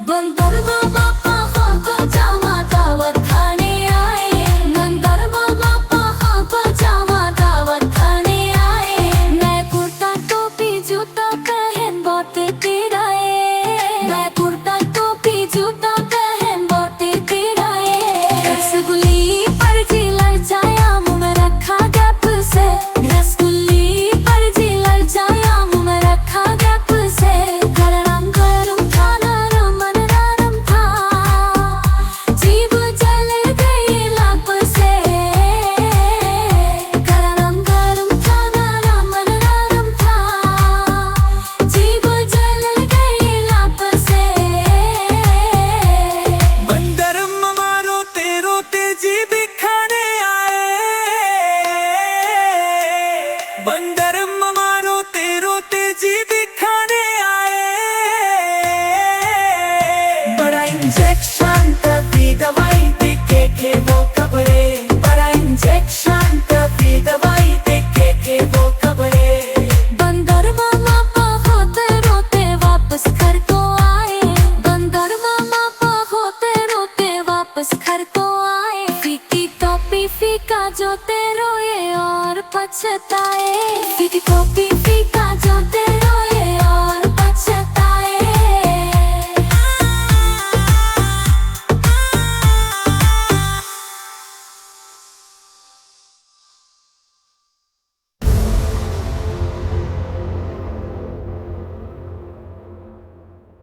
बंदर बाबा को जामा दावत खाने आए। बंदर बाबा को जामा दावत खाने आए। मैं कुर्ता टोपी जूता पहन बहुत तेराए। मैं कुर्ता टोपी जूता पहन बहुत तेराए। रसगुल्ली पर जिला जाया मुँह में रखा गैप से। रसगुल्ली पर जिला जाया मुँह में रखा गैप से। गरम गरम था नरम नरम था। जीभ जल गई लब से। गरम गरम था नरम नरम था। जीभ जल गई लब से। बंदर मारो तेरो तेजी भी खाने आए। बंदर मारो तेरो तेजी भी खाने आए। बड़ा इंजेक्शन तभी दवाई देखे के वो कबरे। बड़ा इंजेक्शन तभी दवाई देखे के वो कबरे। बंदर मामा होते रोते वापस घर को आए। बंदर मामा होते रोते वापस घर को आए। फीकी टोपी फीका जो ते रोए और पछताए। फीकी टोपी फीका जो ते